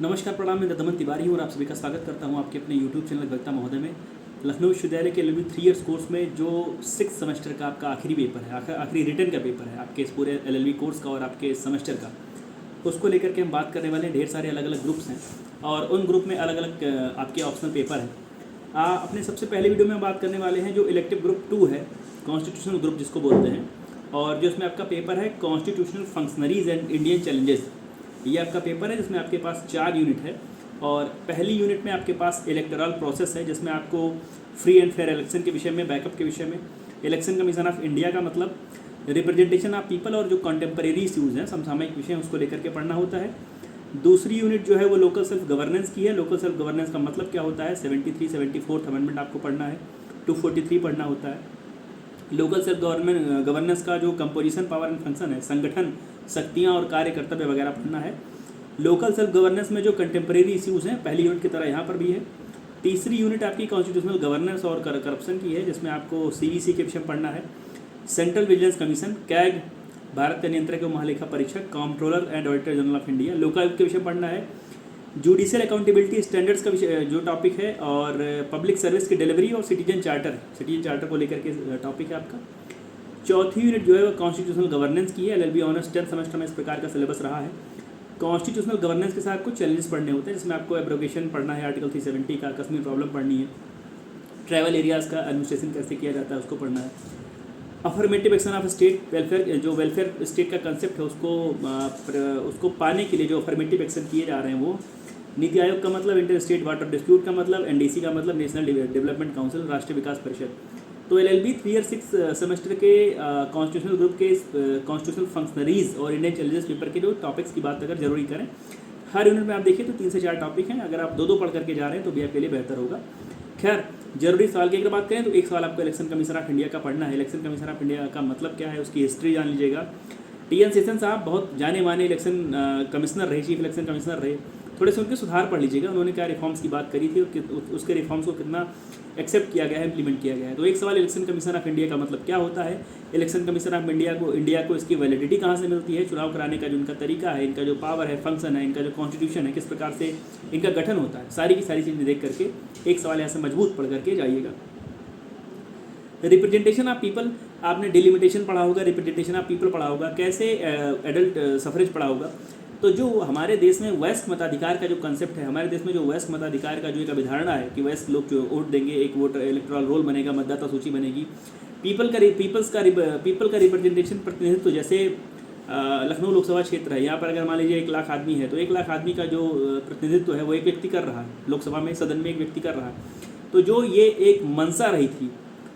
नमस्कार, प्रणाम। मैं दमन तिवारी हूँ और आप सभी का स्वागत करता हूँ आपके अपने यूट्यूब चैनल गलता महोदय में। लखनऊ विश्वविद्यालय के LLB 3 ईयर्स कोर्स में जो 6 सेमेस्टर का आपका आखिरी पेपर है, आखिरी रिटर्न का पेपर है आपके इस पूरे LLB कोर्स का और आपके सेमेस्टर का, उसको लेकर के हम बात करने वाले हैं। ढेर सारे अलग अलग ग्रुप्स हैं और उन ग्रुप में अलग अलग आपके ऑप्शनल पेपर हैं। अपने सबसे पहले वीडियो में हम बात करने वाले हैं जो इलेक्टिव ग्रुप 2 है, कॉन्स्टिट्यूशनल ग्रुप जिसको बोलते हैं, और जो इसमें आपका पेपर है constitutional functionaries and Indian challenges. ये आपका पेपर है जिसमें आपके पास 4 यूनिट है और पहली यूनिट में आपके पास इलेक्टोरल प्रोसेस है जिसमें आपको फ्री एंड फेयर इलेक्शन के विषय में, बैकअप के विषय में, इलेक्शन कमीशन ऑफ इंडिया का मतलब, रिप्रेजेंटेशन ऑफ पीपल और जो कंटेम्प्रेरी इश्यूज़ हैं, समसामयिक विषय उसको लेकर के पढ़ना होता है। दूसरी यूनिट जो है वो लोकल सेल्फ गवर्नेंस की है। लोकल सेल्फ गवर्नेंस का मतलब क्या होता है, 73, 74 अमेंडमेंट आपको पढ़ना है, 243 पढ़ना होता है। लोकल सेल्फ गवर्नेंस का जो कंपोजिशन, पावर एंड फंक्शन है, संगठन, शक्तियाँ और कार्य कर्तव्य वगैरह पढ़ना है। लोकल सेल्फ गवर्नेंस में जो कंटेम्प्रेरी इश्यूज़ हैं पहली यूनिट की तरह यहाँ पर भी है। तीसरी यूनिट आपकी कॉन्स्टिट्यूशनल गवर्नेंस और करप्शन की है जिसमें आपको CVC के विषय में पढ़ना है। Central vigilance commission, CAG, Bharat के नियंत्रक एवं महालेखा परीक्षक, controller and auditor general of India, Lokayukta के विषय पढ़ना है। जुडिशियल अकाउंटेबिलिटी स्टैंडर्ड्स का विषय जो टॉपिक है, और पब्लिक सर्विस की डिलीवरी और सिटीजन चार्टर को लेकर के टॉपिक है आपका। चौथी यूनिट जो है वो कॉन्स्टिट्यूशनल गवर्नेंस की है। LLB ऑनर्स 10th सेमेस्टर में इस प्रकार का सिलेबस रहा है। कॉन्स्टिट्यूशनल गवर्नेंस के साथ कुछ चैलेंजेस पढ़ने होते हैं जिसमें आपको एब्रोगेशन पढ़ना है, आर्टिकल 370 का, कश्मीर प्रॉब्लम पढ़नी है, ट्रैवल एरियाज़ का एडमिनिस्ट्रेशन कैसे किया जाता है उसको पढ़ना है। Affirmative action of state welfare, जो वेलफेयर स्टेट का कंसेप्ट है उसको पाने के लिए जो अफर्मेटिव एक्शन किए जा रहे हैं वो। नीति आयोग का मतलब, इंटर स्टेट वाटर डिस्प्यूट का मतलब, NDC का मतलब नेशनल डेवलपमेंट काउंसिल, राष्ट्रीय विकास परिषद। तो LLB 3 और 6 सेमेस्टर के कॉन्स्टिट्यूशनल ग्रुप के कॉन्स्टिट्यूशनल फंक्शनरीज और इंडियन चैलेंजेस पेपर के जो टॉपिक्स की बात अगर जरूरी करें, हर यूनिट में आप देखिए तो 3 से 4 टॉपिक हैं। अगर आप 2-2 पढ़ करके जा रहे हैं तो भी आपके लिए बेहतर होगा। खैर, जरूरी सवाल की अगर बात करें तो एक सवाल आपको इलेक्शन कमीशन ऑफ इंडिया का पढ़ना है। इलेक्शन कमीशन ऑफ इंडिया का मतलब क्या है, उसकी हिस्ट्री जान लीजिएगा। TN सेशन साहब बहुत जाने माने इलेक्शन कमिश्नर रहे, चीफ इलेक्शन कमिश्नर रहे। थोड़े से उनके सुधार पढ़ लीजिएगा, उन्होंने क्या रिफॉर्म्स की बात करी थी और उसके रिफॉर्म्स को कितना एक्सेप्ट किया गया है, इंप्लीमेंट किया गया है। तो एक सवाल, इलेक्शन कमीशन ऑफ इंडिया का मतलब क्या होता है, इलेक्शन कमीशन ऑफ इंडिया को इसकी वैलिडिटी कहाँ से मिलती है, चुनाव कराने का जो इनका तरीका है, इनका जो पावर है, फंक्शन है, इनका जो कॉन्स्टिट्यूशन है, किस प्रकार से इनका गठन होता है, सारी की सारी चीज़ें देख करके एक सवाल यहाँ से मजबूत पढ़ करके जाइएगा। रिप्रेजेंटेशन ऑफ पीपल, आपने डिलिमिटेशन पढ़ा होगा, रिप्रेजेंटेशन ऑफ पीपल पढ़ा होगा, कैसे एडल्ट सफरेज पढ़ा होगा। तो जो हमारे देश में वयस्क मताधिकार का जो कंसेप्ट है, हमारे देश में जो वयस्क मताधिकार का जो एक अवधारणा है कि वयस्क लोग जो वोट देंगे, एक वोटर इलेक्टोरल रोल बनेगा, मतदाता सूची बनेगी, पीपल का रिप्रेजेंटेशन, प्रतिनिधित्व। जैसे लखनऊ लोकसभा क्षेत्र है, यहाँ पर अगर मान लीजिए 1 लाख आदमी है तो 1 लाख आदमी का जो प्रतिनिधित्व है वो एक व्यक्ति कर रहा है, लोकसभा में, सदन में एक व्यक्ति कर रहा है। तो जो ये एक मंशा रही थी,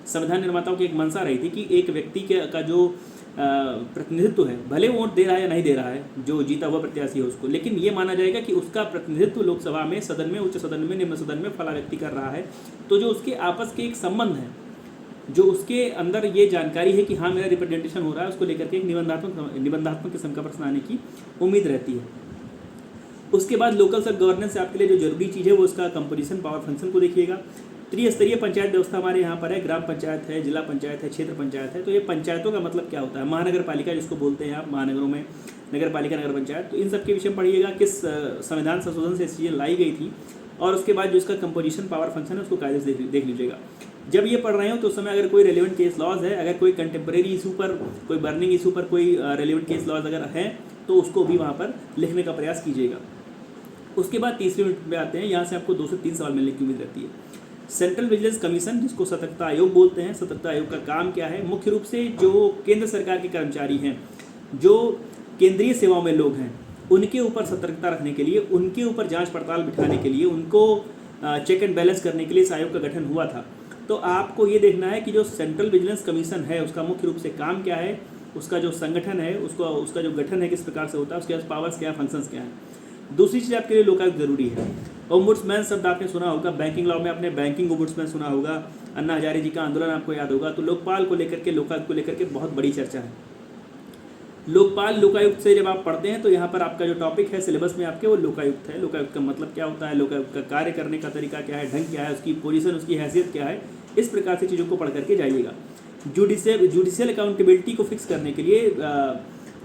संविधान निर्माताओं की एक मंशा रही थी कि एक व्यक्ति का जो प्रतिनिधित्व है, भले वोट दे रहा है या नहीं दे रहा है, जो जीता हुआ प्रत्याशी है उसको, लेकिन ये माना जाएगा कि उसका प्रतिनिधित्व लोकसभा में, सदन में, उच्च सदन में, निम्न सदन में फला व्यक्ति कर रहा है। तो जो उसके आपस के एक संबंध है, जो उसके अंदर ये जानकारी है कि हाँ मेरा रिप्रेजेंटेशन हो रहा है, उसको लेकर के एक निबंधात्मक किस्म का प्रश्न आने की उम्मीद रहती है। उसके बाद लोकल सेल्फ गवर्नेंस से आपके लिए जो जरूरी चीज़ है वो उसका कंपोजिशन, पावर, फंक्शन को देखिएगा। त्रिस्तरीय पंचायत व्यवस्था हमारे यहाँ पर है, ग्राम पंचायत है, जिला पंचायत है, क्षेत्र पंचायत है। तो ये पंचायतों का मतलब क्या होता है, महानगर पालिका जिसको बोलते हैं आप, महानगरों में नगर पालिका, नगर पंचायत। तो इन सब के विषय में पढ़िएगा, किस संविधान संशोधन से चीज़ें लाई गई थी, और उसके बाद जो इसका कंपोजिशन, पावर, फंक्शन है उसको कायदे से देख लीजिएगा। जब ये पढ़ रहे हो तो उस समय अगर कोई रेलिवेंट केस लॉज है, अगर कोई कंटेम्प्रेरी इशू पर, कोई बर्निंग इशू पर कोई रेलिवेंट केस लॉज अगर है तो उसको भी वहाँ पर लिखने का प्रयास कीजिएगा। उसके बाद तीसरी यूनिट में आते हैं, यहाँ से आपको 2 से 3 सवाल मिलने की उम्मीद रहती है। सेंट्रल विजिलेंस कमीशन, जिसको सतर्कता आयोग बोलते हैं, सतर्कता आयोग का काम क्या है, मुख्य रूप से जो केंद्र सरकार के कर्मचारी हैं, जो केंद्रीय सेवाओं में लोग हैं, उनके ऊपर सतर्कता रखने के लिए, उनके ऊपर जांच पड़ताल बिठाने के लिए, उनको चेक एंड बैलेंस करने के लिए इस आयोग का गठन हुआ था। तो आपको ये देखना है कि जो सेंट्रल विजिलेंस कमीशन है उसका मुख्य रूप से काम क्या है, उसका जो संगठन है, उसका जो गठन है किस प्रकार से होता है, उसके पावर्स क्या है, फंक्शंस क्या है। दूसरी चीज़ आपके लिए लोकायुक्त जरूरी है। ओम्बुड्समैन शब्द आपने सुना होगा, बैंकिंग लॉ में आपने बैंकिंग ओम्बुड्समैन सुना होगा, अन्ना हजारे जी का आंदोलन आपको याद होगा। तो लोकपाल को लेकर के, लोकायुक्त को लेकर के बहुत बड़ी चर्चा है। लोकपाल, लोकायुक्त से जब आप पढ़ते हैं तो यहाँ पर आपका जो टॉपिक है सिलेबस में आपके, वो लोकायुक्त है। लोकायुक्त का मतलब क्या होता है, लोकायुक्त का कार्य करने का तरीका क्या है, ढंग क्या है, उसकी पोजीशन, उसकी हैसियत क्या है, इस प्रकार से चीज़ों को पढ़ करके जाइएगा। जुडिशियल अकाउंटेबिलिटी को फिक्स करने के लिए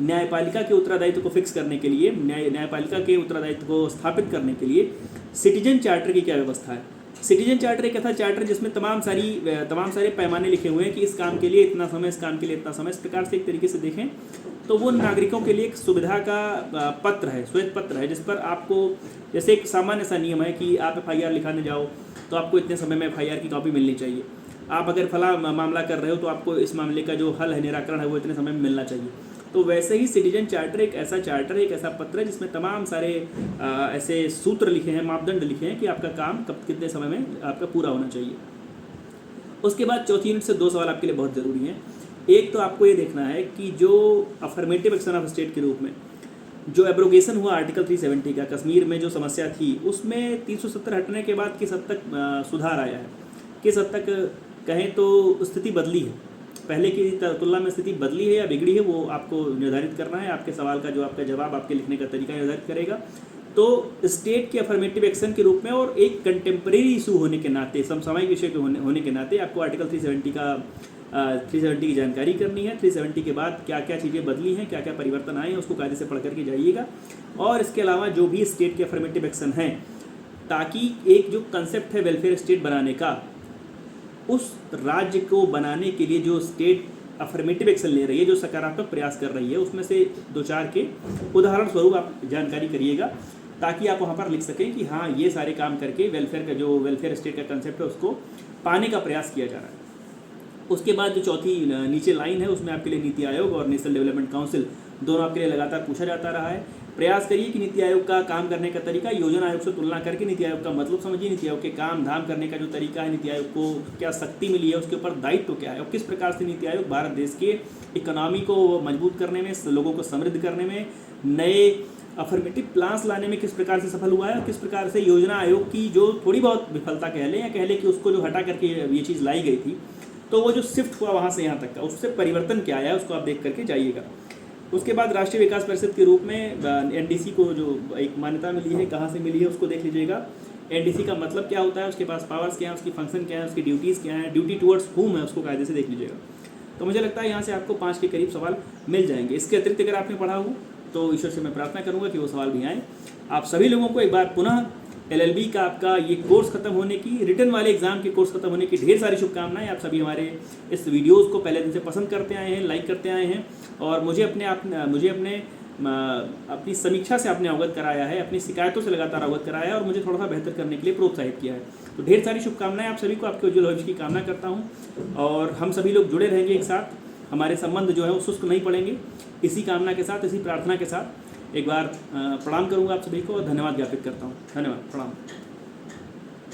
न्यायपालिका के उत्तरदायित्व को फिक्स करने के लिए, न्यायपालिका के उत्तरदायित्व को स्थापित करने के लिए सिटीजन चार्टर की क्या व्यवस्था है। सिटीजन चार्टर एक ऐसा चार्टर जिसमें तमाम सारे पैमाने लिखे हुए हैं कि इस काम के लिए इतना समय, इस काम के लिए इतना समय। इस प्रकार से एक तरीके से देखें तो वो नागरिकों के लिए एक सुविधा का पत्र है, श्वेत पत्र है, जिस पर आपको, जैसे एक सामान्य सा नियम है कि आप FIR लिखाने जाओ तो आपको इतने समय में FIR की कॉपी मिलनी चाहिए। आप अगर फला मामला कर रहे हो तो आपको इस मामले का जो हल है, निराकरण है, वो इतने समय में मिलना चाहिए। तो वैसे ही सिटीजन चार्टर एक ऐसा पत्र है जिसमें तमाम सारे ऐसे सूत्र लिखे हैं, मापदंड लिखे हैं कि आपका काम कब कितने समय में आपका पूरा होना चाहिए। उसके बाद चौथी यूनिट से 2 सवाल आपके लिए बहुत ज़रूरी हैं। एक तो आपको ये देखना है कि जो अफर्मेटिव एक्शन ऑफ स्टेट के रूप में जो एब्रोगेशन हुआ आर्टिकल 370 का, कश्मीर में जो समस्या थी उसमें 370 हटने के बाद किस हद तक सुधार आया है, किस हद तक कहें तो स्थिति बदली है, पहले की तुलना में स्थिति बदली है या बिगड़ी है, वो आपको निर्धारित करना है। आपके सवाल का जो आपका जवाब, आपके लिखने का तरीका निर्धारित करेगा। तो स्टेट के अफर्मेटिव एक्शन के रूप में और एक कंटेम्प्रेरी इशू होने के नाते, समसामयिक विषय के होने के नाते आपको आर्टिकल 370 की जानकारी करनी है। 370 के बाद क्या क्या चीज़ें बदली हैं, क्या क्या परिवर्तन आए हैं, उसको कायदे से पढ़ करके जाइएगा। और इसके अलावा जो भी स्टेट के अफर्मेटिव एक्शन हैं, ताकि एक जो कंसेप्ट है वेलफेयर स्टेट बनाने का, उस राज्य को बनाने के लिए जो स्टेट अफर्मेटिव एक्शन ले रही है, जो सकारात्मक प्रयास कर रही है, उसमें से 2-4 के उदाहरण स्वरूप आप जानकारी करिएगा, ताकि आप वहाँ पर लिख सकें कि हाँ, ये सारे काम करके वेलफेयर स्टेट का कंसेप्ट है उसको पाने का प्रयास किया जा रहा है। उसके बाद जो चौथी नीचे लाइन है उसमें आपके लिए नीति आयोग और नेशनल डेवलपमेंट काउंसिल दोनों आपके लिए लगातार पूछा जाता रहा है। प्रयास करिए कि नीति आयोग का काम करने का तरीका योजना आयोग से तुलना करके नीति आयोग का मतलब समझिए, नीति आयोग के काम धाम करने का जो तरीका है, नीति आयोग को क्या शक्ति मिली है, उसके ऊपर दायित्व क्या है और किस प्रकार से नीति आयोग भारत देश के इकोनॉमी को मजबूत करने में, लोगों को समृद्ध करने में, नए अफर्मेटिव प्लान्स लाने में किस प्रकार से सफल हुआ है, किस प्रकार से योजना आयोग की जो थोड़ी बहुत विफलता कह लें या कह लें कि उसको जो हटा करके ये चीज़ लाई गई थी, तो वो जो शिफ्ट हुआ वहाँ से यहाँ तक का, उससे परिवर्तन क्या आया, उसको आप देख करके जाइएगा। उसके बाद राष्ट्रीय विकास परिषद के रूप में NDC को जो एक मान्यता मिली है, कहाँ से मिली है, उसको देख लीजिएगा। NDC का मतलब क्या होता है, उसके पास पावर्स क्या है, उसकी फंक्शन क्या है, उसकी ड्यूटीज़ क्या है, ड्यूटी टुवर्ड्स हुम है, उसको कायदे से देख लीजिएगा। तो मुझे लगता है यहाँ से आपको 5 के करीब सवाल मिल जाएंगे। इसके अतिरिक्त अगर आपने पढ़ा हो तो ईश्वर से मैं प्रार्थना करूँगा कि वो सवाल भी आएँ। आप सभी लोगों को एक बार पुनः LLB का आपका ये कोर्स खत्म होने की, रिटर्न वाले एग्जाम के कोर्स खत्म होने की ढेर सारी शुभकामनाएं। आप सभी हमारे इस वीडियोस को पहले दिन से पसंद करते आए हैं, लाइक करते आए हैं और मुझे अपनी समीक्षा से आपने अवगत कराया है, अपनी शिकायतों से लगातार अवगत कराया है और मुझे थोड़ा सा बेहतर करने के लिए प्रोत्साहित किया है। तो ढेर सारी शुभकामनाएं आप सभी को, आपके उज्ज्वल भविष्य की कामना करता हूँ और हम सभी लोग जुड़े रहेंगे एक साथ। हमारे संबंध जो है वो सुस्त नहीं पड़ेंगे। इसी कामना के साथ, इसी प्रार्थना के साथ एक बार प्रणाम करूँगा आप सभी को और धन्यवाद ज्ञापित करता हूँ। धन्यवाद, प्रणाम।